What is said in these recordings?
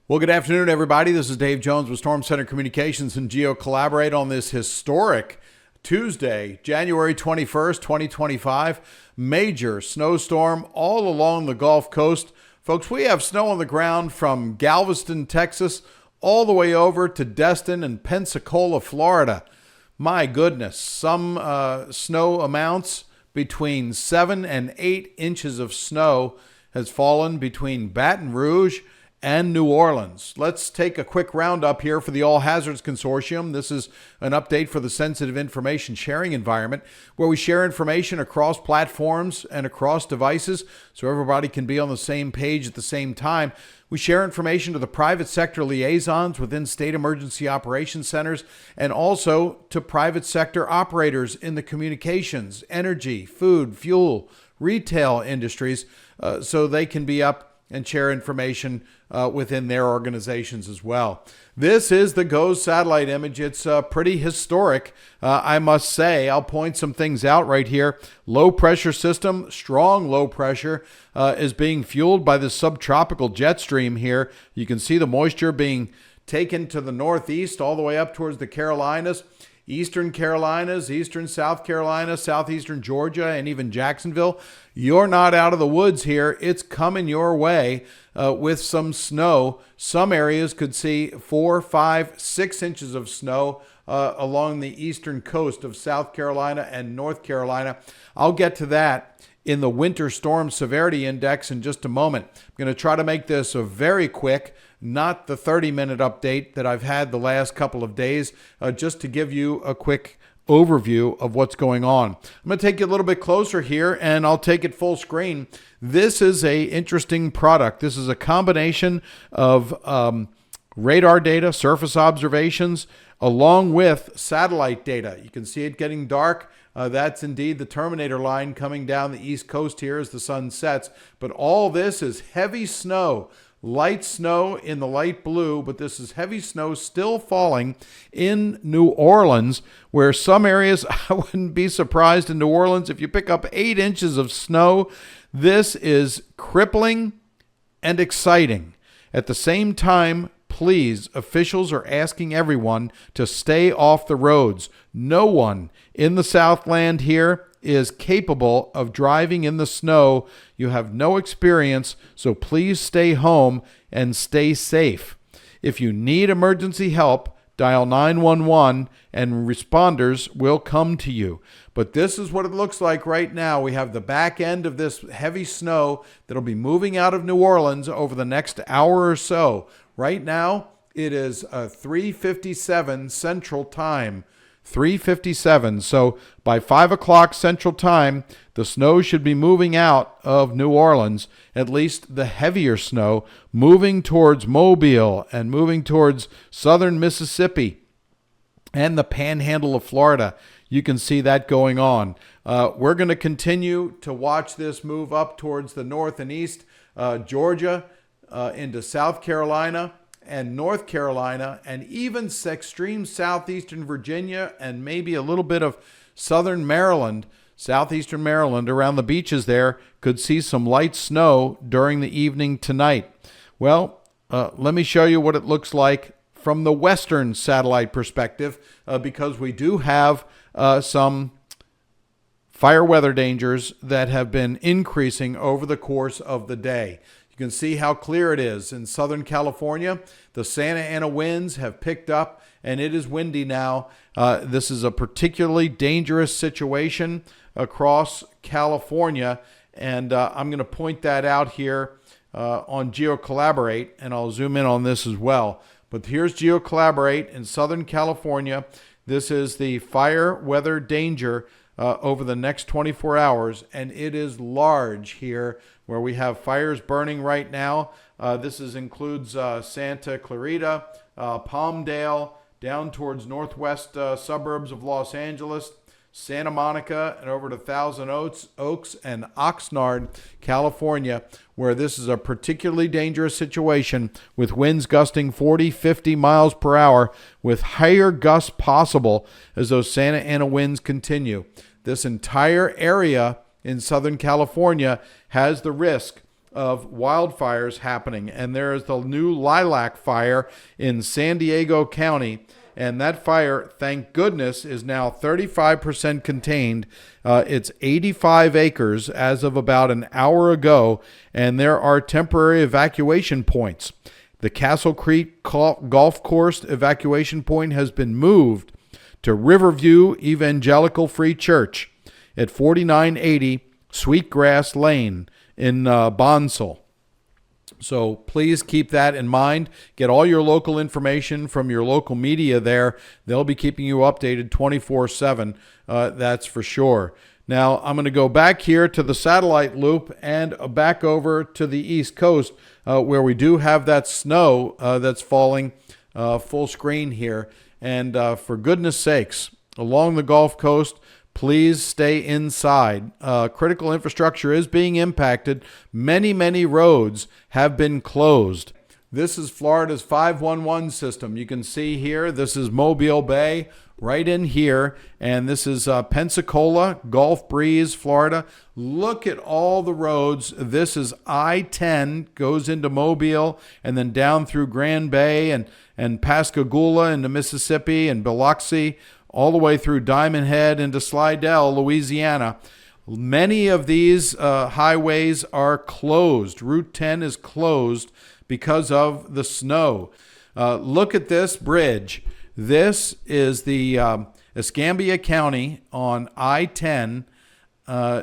Well, good afternoon, everybody. This is Dave Jones with Storm Center Communications and Geo Collaborate on this historic Tuesday, January 21st, 2025. Major snowstorm all along the Gulf Coast. Folks, we have snow on the ground from Galveston, Texas, all the way over to Destin and Pensacola, Florida. My goodness, some snow amounts between 7 and 8 inches of snow has fallen between Baton Rouge and New Orleans. Let's take a quick roundup here for the Hazards Consortium. This is an update for the sensitive information sharing environment where we share information across platforms and across devices so everybody can be on the same page at the same time. We share information to the private sector liaisons within state emergency operations centers and also to private sector operators in the communications, energy, food, fuel, retail industries so they can be up and share information within their organizations as well. This is the GOES satellite image. It's pretty historic, I must say. I'll point some things out right here. Low pressure system, strong low pressure, is being fueled by the subtropical jet stream here. You can see the moisture being taken to the northeast all the way up towards the Carolinas. Eastern Carolinas, eastern South Carolina, southeastern Georgia, and even Jacksonville. You're not out of the woods here. It's coming your way with some snow. Some areas could see 4, 5, 6 inches of snow along the eastern coast of South Carolina and North Carolina. I'll get to that in the Winter Storm Severity Index in just a moment. I'm going to try to make this a very quick, not the 30-minute update that I've had the last couple of days, just to give you a quick overview of what's going on. I'm going to take you a little bit closer here, and I'll take it full screen. This is a interesting product. This is a combination of radar data, surface observations, along with satellite data. You can see it getting dark. That's indeed the Terminator line coming down the east coast here as the sun sets. But all this is heavy snow, light snow in the light blue, but this is heavy snow still falling in New Orleans, where some areas, I wouldn't be surprised in New Orleans if you pick up 8 inches of snow. This is crippling and exciting. At the same time, please, officials are asking everyone to stay off the roads. No one in the Southland here is capable of driving in the snow. You have no experience, so please stay home and stay safe. If you need emergency help, dial 911 and responders will come to you. But this is what it looks like right now. We have the back end of this heavy snow that'll be moving out of New Orleans over the next hour or so. Right now, it is 3:57 Central Time. 3:57. So by 5 o'clock Central Time, the snow should be moving out of New Orleans, at least the heavier snow, moving towards Mobile and moving towards southern Mississippi and the panhandle of Florida. You can see that going on. We're going to continue to watch this move up towards the north and east, Georgia, into South Carolina and North Carolina, and even extreme southeastern Virginia and maybe a little bit of southern Maryland, southeastern Maryland around the beaches there could see some light snow during the evening tonight. Well, let me show you what it looks like from the western satellite perspective, because we do have some fire weather dangers that have been increasing over the course of the day. You can see how clear it is in Southern California. The Santa Ana winds have picked up and it is windy now. This is a particularly dangerous situation across California, and I'm going to point that out here on Geo Collaborate, and I'll zoom in on this as well. But here's Geo Collaborate in Southern California. This is the fire weather danger over the next 24 hours, and it is large here where we have fires burning right now. This includes Santa Clarita, Palmdale, down towards northwest suburbs of Los Angeles, Santa Monica, and over to Thousand Oaks and Oxnard, California, where this is a particularly dangerous situation with winds gusting 40, 50 miles per hour with higher gusts possible as those Santa Ana winds continue. This entire area in Southern California has the risk of wildfires happening. And there is the new lilac fire in San Diego County. And that fire, thank goodness, is now 35% contained. It's 85 acres as of about an hour ago, and there are temporary evacuation points. The Castle Creek Golf Course evacuation point has been moved to Riverview Evangelical Free Church at 4980 Sweetgrass Lane in Bonsall. So please keep that in mind. Get all your local information from your local media there. They'll be keeping you updated 24/7, that's for sure. Now, I'm going to go back here to the satellite loop and back over to the East Coast where we do have that snow that's falling full screen here. And for goodness sakes, along the Gulf Coast, please stay inside. Critical infrastructure is being impacted. Many roads have been closed. This is Florida's 511 system. You can see here, this is Mobile Bay right in here. And this is Pensacola, Gulf Breeze, Florida. Look at all the roads. This is I-10, goes into Mobile and then down through Grand Bay and Pascagoula into Mississippi and Biloxi, all the way through Diamond Head into Slidell, Louisiana. Many of these highways are closed. Route 10 is closed because of the snow. Look at this bridge. This is the Escambia County on I-10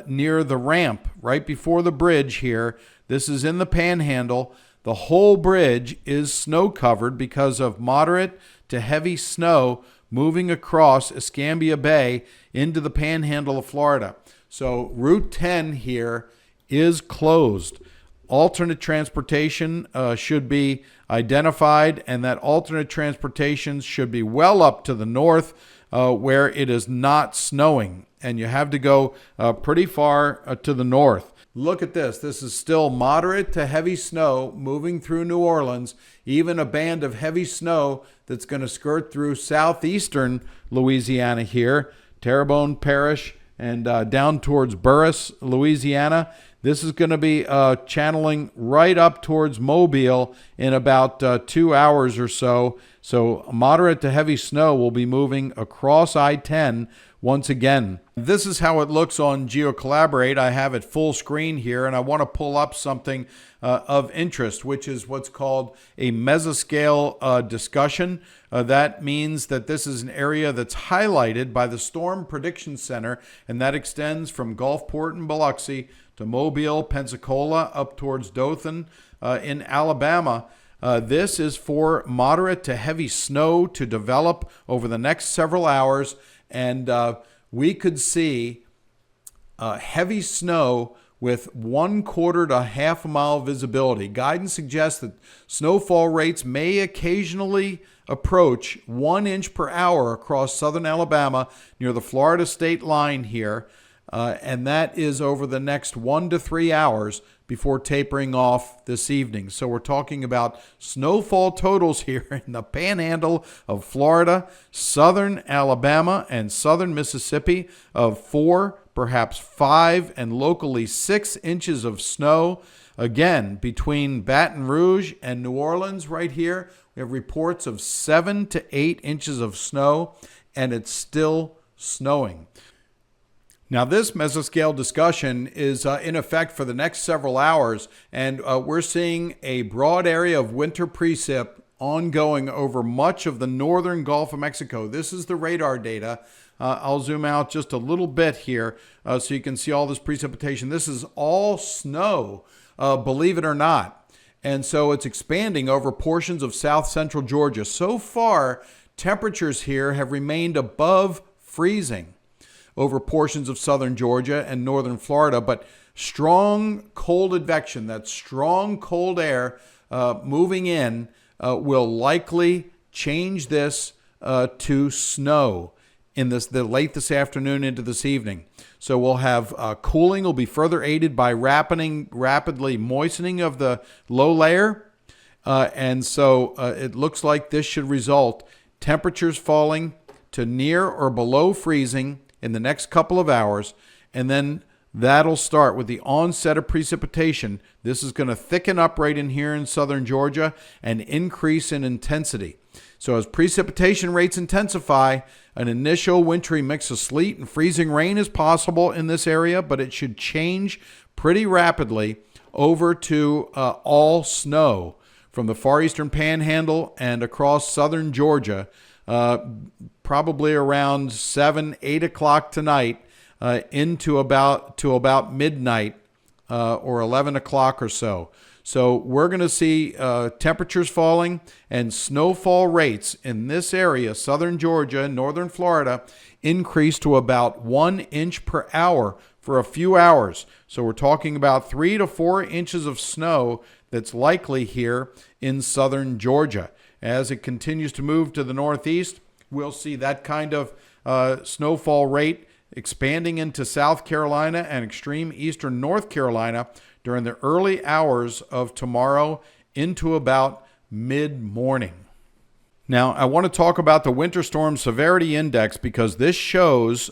near the ramp, right before the bridge here. This is in the Panhandle. The whole bridge is snow covered because of moderate to heavy snow moving across Escambia Bay into the Panhandle of Florida. So Route 10 here is closed. Alternate transportation should be identified, and that alternate transportation should be well up to the north where it is not snowing. And you have to go pretty far to the north. Look at this. This is still moderate to heavy snow moving through New Orleans, even a band of heavy snow that's going to skirt through southeastern Louisiana here, Terrebonne Parish, and down towards Burris, Louisiana. This is going to be channeling right up towards Mobile in about 2 hours or so. So moderate to heavy snow will be moving across I-10 once again. This is how it looks on GeoCollaborate. I have it full screen here, and I want to pull up something of interest, which is what's called a Mesoscale Discussion. That means that this is an area that's highlighted by the Storm Prediction Center, and that extends from Gulfport and Biloxi to Mobile, Pensacola, up towards Dothan in Alabama. This is for moderate to heavy snow to develop over the next several hours, and we could see heavy snow with 1/4 to half a mile visibility. Guidance suggests that snowfall rates may occasionally approach 1 inch per hour across southern Alabama near the Florida state line here. And that is over the next 1 to 3 hours before tapering off this evening. So we're talking about snowfall totals here in the Panhandle of Florida, southern Alabama, and southern Mississippi of 4, perhaps 5, and locally 6 inches of snow. Again, between Baton Rouge and New Orleans right here, we have reports of 7 to 8 inches of snow, and it's still snowing. Now, this mesoscale discussion is in effect for the next several hours, and we're seeing a broad area of winter precip ongoing over much of the northern Gulf of Mexico. This is the radar data. I'll zoom out just a little bit here so you can see all this precipitation. This is all snow, believe it or not. And so it's expanding over portions of south central Georgia. So far, temperatures here have remained above freezing over portions of southern Georgia and northern Florida, but strong cold advection, that strong cold air moving in will likely change this to snow in the late this afternoon into this evening. So we'll have cooling will be further aided by rapidly moistening of the low layer. And so it looks like this should result temperatures falling to near or below freezing in the next couple of hours, and then That'll start with the onset of precipitation. This is going to thicken up right in here in southern Georgia and increase in intensity. So as precipitation rates intensify, an initial wintry mix of sleet and freezing rain is possible in this area, but it should change pretty rapidly over to all snow from the far eastern panhandle and across southern Georgia, probably around 7, 8 o'clock tonight into about midnight or 11 o'clock or so. So we're going to see temperatures falling and snowfall rates in this area, southern Georgia and northern Florida, increase to about 1 inch per hour for a few hours. So we're talking about 3 to 4 inches of snow that's likely here in southern Georgia. As it continues to move to the northeast, we'll see that kind of snowfall rate expanding into South Carolina and extreme eastern North Carolina during the early hours of tomorrow into about mid-morning. Now, I want to talk about the Winter Storm Severity Index because this shows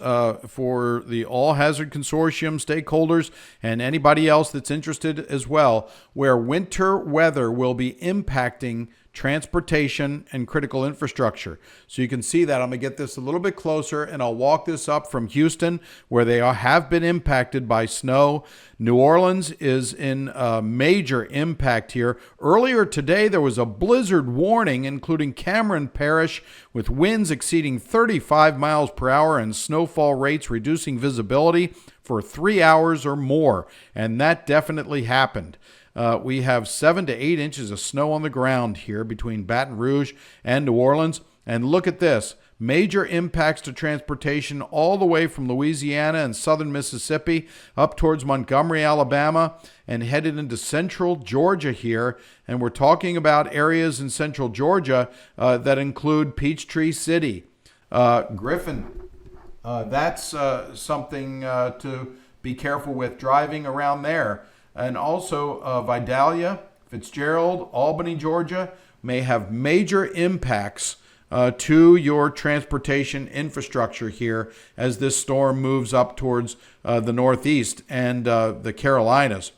for the All Hazards Consortium stakeholders and anybody else that's interested as well, where winter weather will be impacting transportation and critical infrastructure. So you can see that. I'm going to get this a little bit closer and I'll walk this up from Houston, where they have been impacted by snow. New Orleans is in major impact here. Earlier today, there was a blizzard warning, including Cameron Parish, with winds exceeding 35 miles per hour and snowfall rates reducing visibility for 3 hours or more. And that definitely happened. We have 7 to 8 inches of snow on the ground here between Baton Rouge and New Orleans. And look at this. Major impacts to transportation all the way from Louisiana and southern Mississippi up towards Montgomery, Alabama, and headed into central Georgia here. And we're talking about areas in central Georgia that include Peachtree City, Griffin. That's something to be careful with driving around there. And also Vidalia, Fitzgerald, Albany, Georgia may have major impacts to your transportation infrastructure here as this storm moves up towards the Northeast and the Carolinas.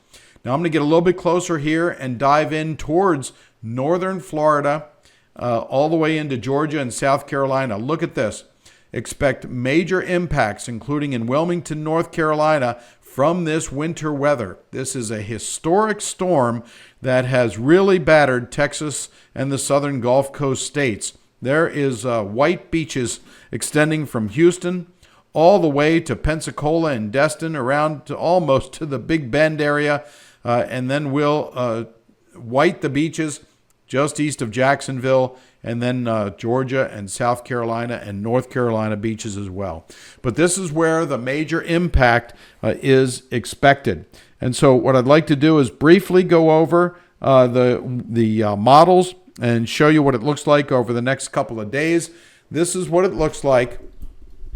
Now I'm going to get a little bit closer here and dive in towards northern Florida all the way into Georgia and South Carolina. Look at this. Expect major impacts, including in Wilmington, North Carolina, from this winter weather. This is a historic storm that has really battered Texas and the southern Gulf Coast states. There is white beaches extending from Houston all the way to Pensacola and Destin, around to almost to the Big Bend area, and then we'll white the beaches just east of Jacksonville, and then Georgia and South Carolina and North Carolina beaches as well. But this is where the major impact is expected. And so what I'd like to do is briefly go over the models and show you what it looks like over the next couple of days. This is what it looks like,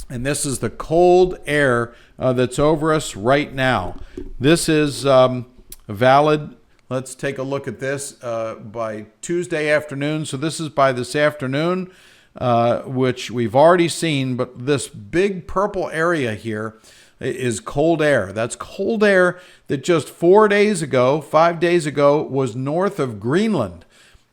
and this is the cold air that's over us right now. This is valid. Let's take a look at this by Tuesday afternoon. So this is by this afternoon, which we've already seen, but this big purple area here is cold air. That's cold air that just 5 days ago, was north of Greenland.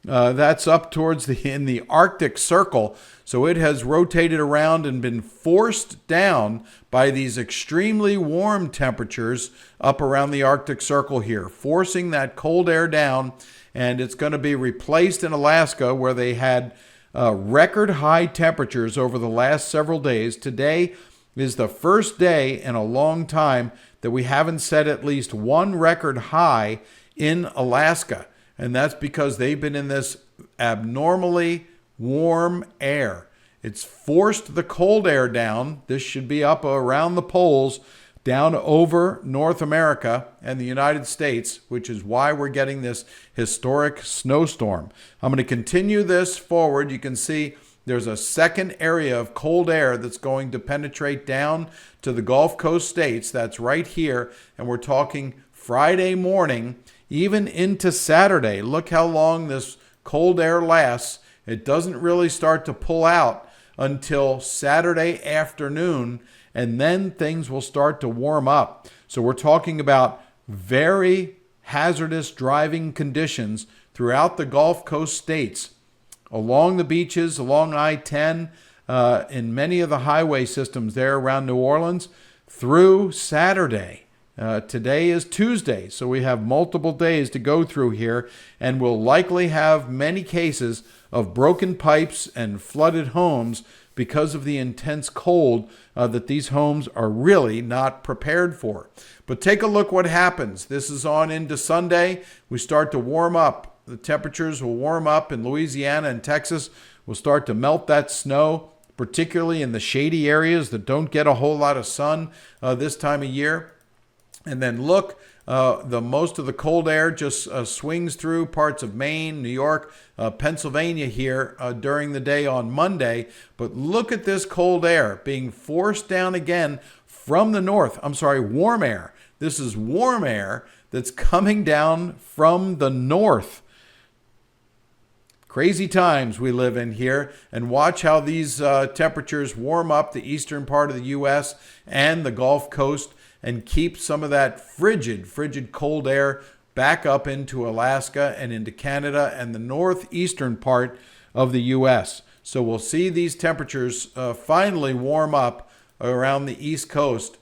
That's up towards in the Arctic Circle. So it has rotated around and been forced down by these extremely warm temperatures up around the Arctic Circle here, forcing that cold air down. And it's going to be replaced in Alaska, where they had record high temperatures over the last several days. Today is the first day in a long time that we haven't set at least one record high in Alaska. And that's because they've been in this abnormally warm air. It's forced the cold air down. This should be up around the poles, down over North America and the United States, which is why we're getting this historic snowstorm. I'm going to continue this forward. You can see there's a second area of cold air that's going to penetrate down to the Gulf Coast states. That's right here. And we're talking Friday morning, even into Saturday. Look how long this cold air lasts. It doesn't really start to pull out until Saturday afternoon, and then things will start to warm up. So we're talking about very hazardous driving conditions throughout the Gulf Coast states, along the beaches, along I-10, in many of the highway systems there around New Orleans through Saturday. Today is Tuesday, so we have multiple days to go through here, and we'll likely have many cases of broken pipes and flooded homes because of the intense cold that these homes are really not prepared for. But take a look what happens. This is on into Sunday. We start to warm up. The temperatures will warm up in Louisiana and Texas. We'll start to melt that snow, particularly in the shady areas that don't get a whole lot of sun this time of year. And then look, most of the cold air just swings through parts of Maine, New York, Pennsylvania here during the day on Monday. But look at this cold air being forced down again from the north. Warm air. This is warm air that's coming down from the north. Crazy times we live in here, and watch how these temperatures warm up the eastern part of the U.S. and the Gulf Coast, and keep some of that frigid cold air back up into Alaska and into Canada and the northeastern part of the U.S. So we'll see these temperatures finally warm up around the East Coast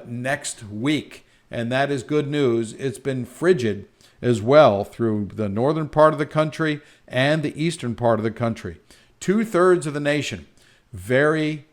next week. And that is good news. It's been frigid as well through the northern part of the country and the eastern part of the country. 2/3 of the nation, very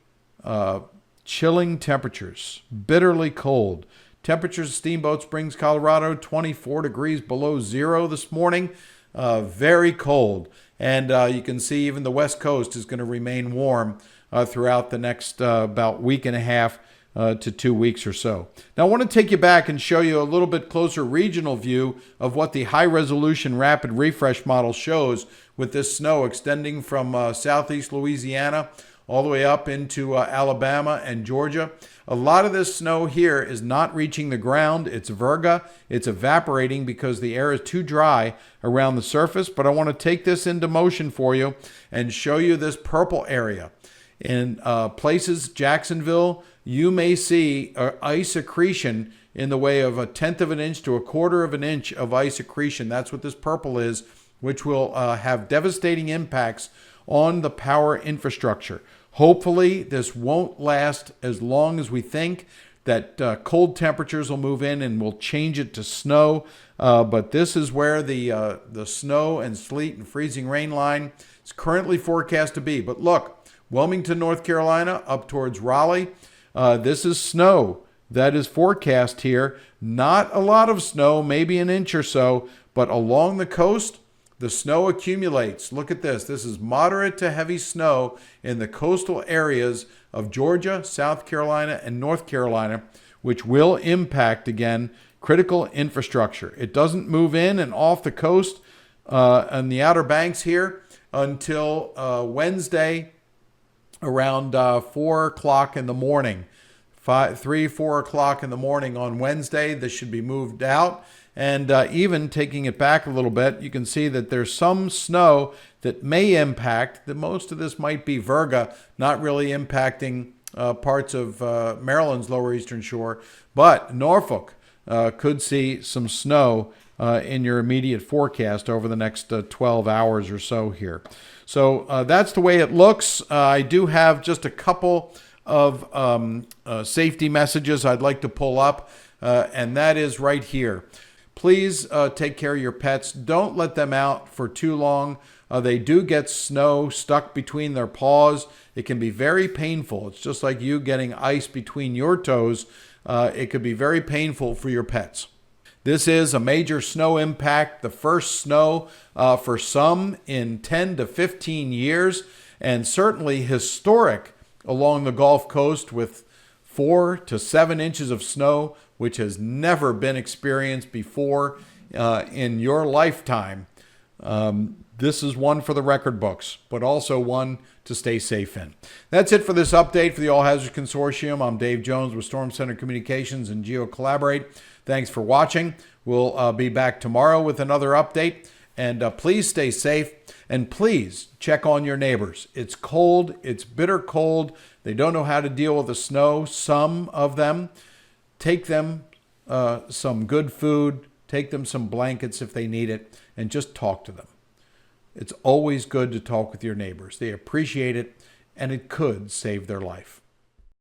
chilling temperatures, bitterly cold. Temperatures at Steamboat Springs, Colorado, 24 degrees below zero this morning. Very cold. And you can see even the West Coast is going to remain warm throughout the next about week and a half to 2 weeks or so. Now, I want to take you back and show you a little bit closer regional view of what the high-resolution rapid refresh model shows with this snow extending from southeast Louisiana all the way up into Alabama and Georgia. A lot of this snow here is not reaching the ground. It's virga. It's evaporating because the air is too dry around the surface. But I want to take this into motion for you and show you this purple area. In places, Jacksonville, you may see ice accretion in the way of 1/10 of an inch to 1/4 of an inch of ice accretion. That's what this purple is, which will have devastating impacts on the power infrastructure. Hopefully, this won't last as long as we think, that cold temperatures will move in and will change it to snow. But this is where the snow and sleet and freezing rain line is currently forecast to be. But look, Wilmington, North Carolina, up towards Raleigh, this is snow that is forecast here. Not a lot of snow, maybe an inch or so, but along the coast, the snow accumulates. Look at this. This is moderate to heavy snow in the coastal areas of Georgia, South Carolina, and North Carolina, which will impact, again, critical infrastructure. It doesn't move in and off the coast on the Outer Banks here until Wednesday around 4 o'clock in the morning. 4 o'clock in the morning on Wednesday, this should be moved out. And even taking it back a little bit, you can see that there's some snow that may impact. Most of this might be virga, not really impacting parts of Maryland's lower eastern shore. But Norfolk could see some snow in your immediate forecast over the next 12 hours or so here. So that's the way it looks. I do have just a couple of safety messages I'd like to pull up, and that is right here. Please take care of your pets. Don't let them out for too long. They do get snow stuck between their paws. It can be very painful. It's just like you getting ice between your toes. It could be very painful for your pets. This is a major snow impact, the first snow for some in 10 to 15 years, and certainly historic along the Gulf Coast with 4 to 7 inches of snow, which has never been experienced before in your lifetime. This is one for the record books, but also one to stay safe in. That's it for this update for the All Hazards Consortium. I'm Dave Jones with Storm Center Communications and GeoCollaborate. Thanks for watching. We'll be back tomorrow with another update. And please stay safe. And please check on your neighbors. It's cold. It's bitter cold. They don't know how to deal with the snow, some of them. Take them some good food, take them some blankets if they need it, and just talk to them. It's always good to talk with your neighbors. They appreciate it, and it could save their life.